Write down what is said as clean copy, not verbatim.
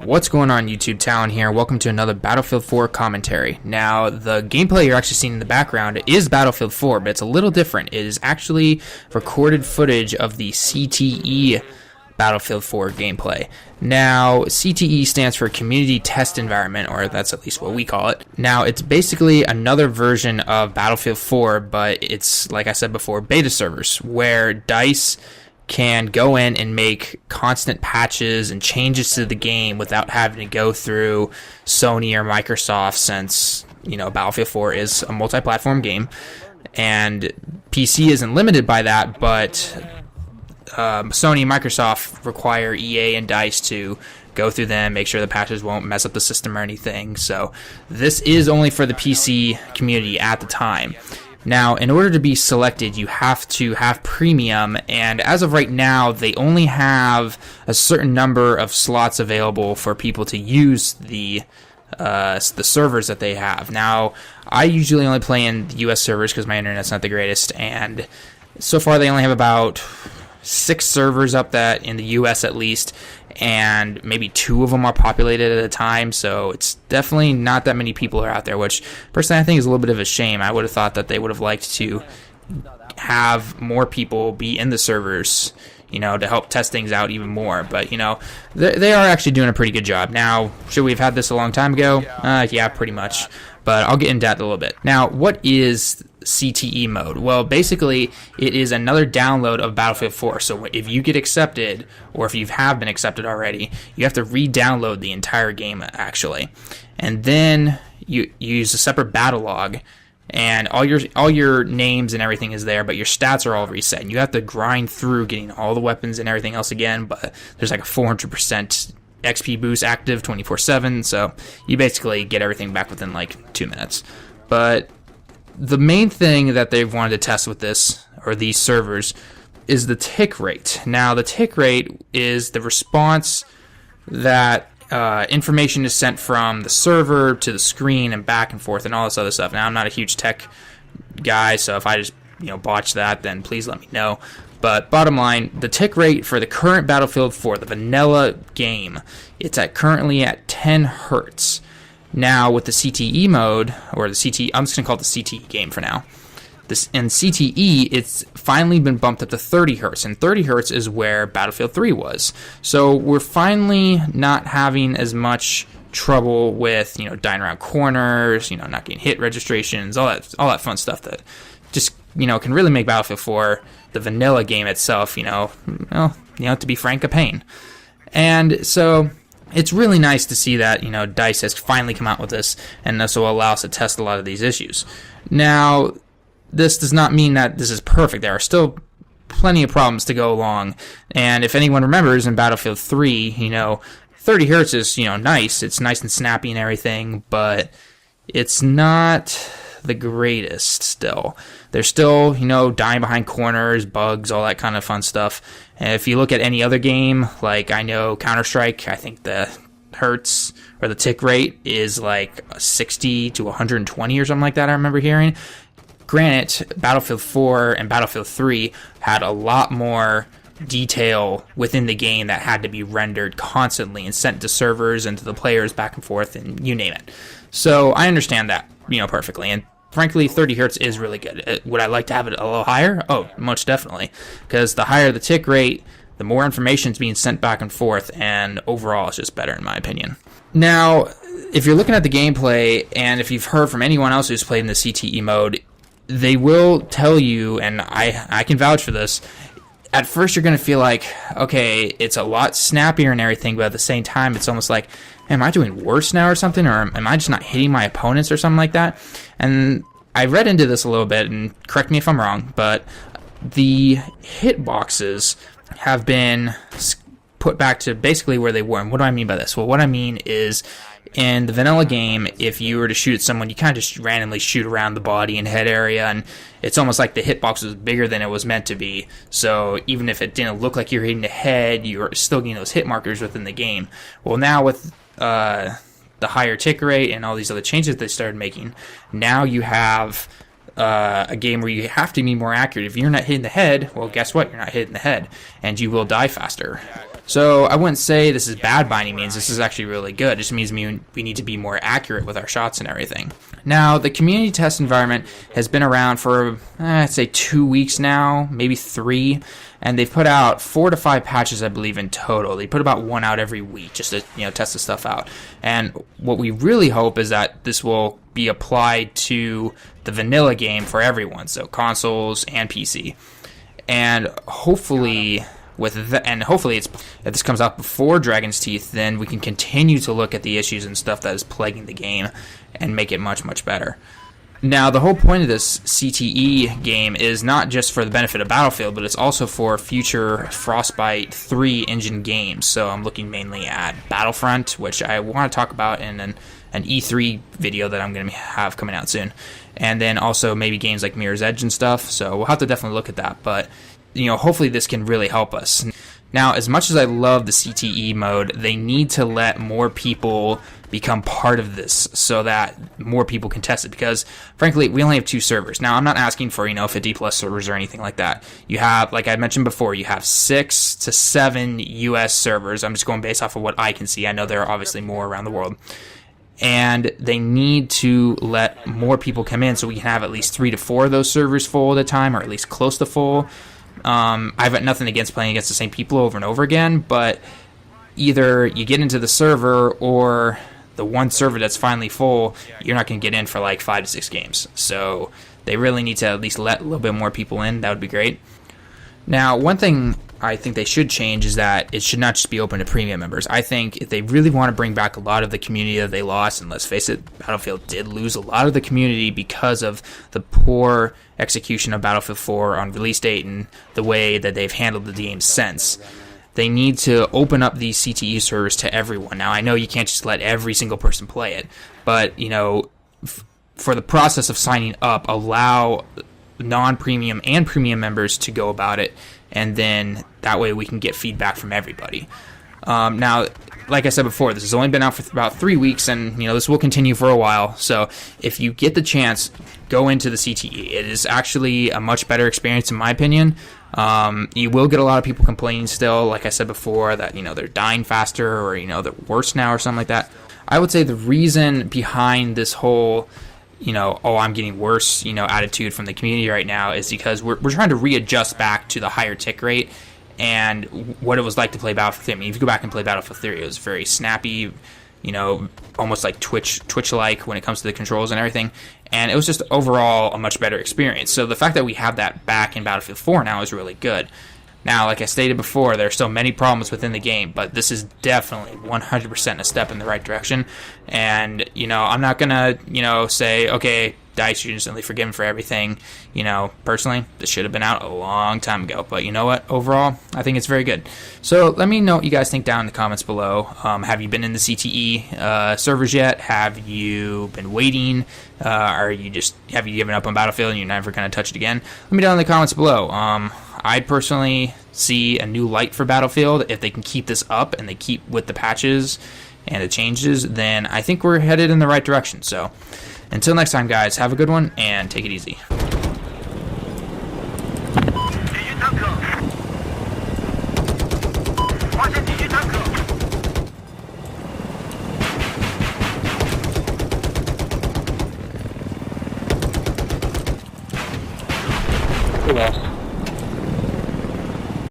What's going on, YouTube? Talon here. Welcome to another Battlefield 4 commentary. Now, the gameplay you're actually seeing in the background is Battlefield 4, but it's a little different. It is actually recorded footage of the CTE Battlefield 4 gameplay. Now, CTE stands for Community Test Environment, or that's at least what we call it. Now, it's basically another version of Battlefield 4, but it's, like I said before, beta servers, where DICE can go in and make constant patches and changes to the game without having to go through Sony or Microsoft, since, you know, Battlefield 4 is a multi-platform game, and PC isn't limited by that, but Sony and Microsoft require EA and DICE to go through them, make sure the patches won't mess up the system or anything. So this is only for the PC community at the time. Now, in order to be selected, you have to have premium, and as of right now, they only have a certain number of slots available for people to use the servers that they have. Now, I usually only play in the US servers because my internet's not the greatest, and so far they only have about 6 servers up that in the US at least, and maybe 2 of them are populated at a time, so it's definitely not that many people are out there, which personally I think is a little bit of a shame. I would have thought that they would have liked to have more people be in the servers, you know, to help test things out even more, but, you know, they are actually doing a pretty good job. Now, should we have had this a long time ago? Yeah, pretty much, but I'll get into that a little bit. Now, what is CTE mode? Well, basically, it is another download of Battlefield 4. So if you get accepted, or if you have been accepted already, you have to re-download the entire game, actually. And then you use a separate battle log, and all your names and everything is there, but your stats are all reset. And you have to grind through getting all the weapons and everything else again, but there's like a 400% XP boost active 24/7, so you basically get everything back within like 2 minutes. But the main thing that they've wanted to test with this, or these servers, is the tick rate. Now, the tick rate is the response that information is sent from the server to the screen and back and forth and all this other stuff. Now, I'm not a huge tech guy, so if I just, you know, botch that, then please let me know. But bottom line, the tick rate for the current Battlefield 4, the vanilla game, it's currently at 10 hertz. Now, with the CTE mode, or the CTE, I'm just going to call it the CTE game for now. In CTE, it's finally been bumped up to 30 hertz, and 30 hertz is where Battlefield 3 was. So we're finally not having as much trouble with, you know, dying around corners, you know, not getting hit registrations, all that fun stuff that just, you know, can really make Battlefield 4, the vanilla game itself, you know, to be frank, a pain. And so it's really nice to see that, you know, DICE has finally come out with this, and this will allow us to test a lot of these issues. Now, this does not mean that this is perfect. There are still plenty of problems to go along, and if anyone remembers, in Battlefield 3, you know, 30 hertz is, you know, nice. It's nice and snappy and everything, but it's not the greatest still. There's still, you know, dying behind corners, bugs, all that kind of fun stuff. And if you look at any other game, like I know Counter-Strike, I think the hertz or the tick rate is like 60 to 120 or something like that, I remember hearing. Granted, Battlefield 4 and Battlefield 3 had a lot more detail within the game that had to be rendered constantly and sent to servers and to the players back and forth and you name it. So I understand that, you know, perfectly. And frankly, 30 hertz is really good. Would I like to have it a little higher? Oh, most definitely. Because the higher the tick rate, the more information is being sent back and forth, and overall it's just better in my opinion. Now, if you're looking at the gameplay, and if you've heard from anyone else who's played in the CTE mode, they will tell you, and I can vouch for this, at first you're going to feel like, okay, it's a lot snappier and everything, but at the same time it's almost like, am I doing worse now or something, or am I just not hitting my opponents or something like that? And I read into this a little bit, and correct me if I'm wrong, but the hitboxes have been put back to basically where they were. And what do I mean by this? Well, what I mean is, in the vanilla game, if you were to shoot at someone, you kind of just randomly shoot around the body and head area, and it's almost like the hitbox was bigger than it was meant to be. So even if it didn't look like you were hitting the head, you were still getting those hit markers within the game. Well, now with the higher tick rate and all these other changes they started making, now you have a game where you have to be more accurate. If you're not hitting the head, well, guess what? You're not hitting the head, and you will die faster. So I wouldn't say this is bad by any means. This is actually really good. It just means we need to be more accurate with our shots and everything. Now, the community test environment has been around for, I'd say 2 weeks now, maybe 3, and they've put out 4 to 5 patches, I believe, in total. They put about 1 out every week just to test the stuff out. And what we really hope is that this will be applied to the vanilla game for everyone, so consoles and PC. And hopefully if this comes out before Dragon's Teeth, then we can continue to look at the issues and stuff that is plaguing the game and make it much, much better. Now, the whole point of this CTE game is not just for the benefit of Battlefield, but it's also for future Frostbite 3 engine games. So I'm looking mainly at Battlefront, which I want to talk about in an E3 video that I'm going to have coming out soon. And then also maybe games like Mirror's Edge and stuff. So we'll have to definitely look at that. But hopefully this can really help us. Now, as much as I love the CTE mode, they need to let more people become part of this so that more people can test it, because frankly, we only have 2 servers. Now, I'm not asking for 50 plus servers or anything like that. You have, like I mentioned before, you have 6 to 7 US servers. I'm just going based off of what I can see. I know there are obviously more around the world. And they need to let more people come in so we can have at least 3 to 4 of those servers full at a time, or at least close to full. I've got nothing against playing against the same people over and over again, but either you get into the server, or the one server that's finally full, you're not going to get in for like 5 to 6 games. So they really need to at least let a little bit more people in. That would be great. Now, one thing I think they should change is that it should not just be open to premium members. I think if they really want to bring back a lot of the community that they lost, and let's face it, Battlefield did lose a lot of the community because of the poor execution of Battlefield 4 on release date and the way that they've handled the game since. They need to open up these CTE servers to everyone. Now, I know you can't just let every single person play it, but, for the process of signing up, allow non-premium and premium members to go about it, and then that way we can get feedback from everybody. Now, like I said before, this has only been out for about 3 weeks, and this will continue for a while. So if you get the chance, go into the CTE. It is actually a much better experience, in my opinion. You will get a lot of people complaining still, like I said before, that they're dying faster, or they're worse now, or something like that. I would say the reason behind this whole I'm getting worse, attitude from the community right now is because we're trying to readjust back to the higher tick rate and what it was like to play Battlefield 3. I mean, if you go back and play Battlefield 3, it was very snappy, almost like Twitch-like when it comes to the controls and everything. And it was just overall a much better experience. So the fact that we have that back in Battlefield 4 now is really good. Now, like I stated before, there are still many problems within the game, but this is definitely 100% a step in the right direction. And, I'm not going to, say, okay, DICE, you're instantly forgiven for everything. Personally, this should have been out a long time ago. But you know what? Overall, I think it's very good. So let me know what you guys think down in the comments below. Have you been in the CTE servers yet? Have you been waiting? Have you given up on Battlefield and you're never going to touch it again? Let me know in the comments below. I personally see a new light for Battlefield. If they can keep this up and they keep with the patches and the changes, then I think we're headed in the right direction. So until next time, guys, have a good one and take it easy. Yes.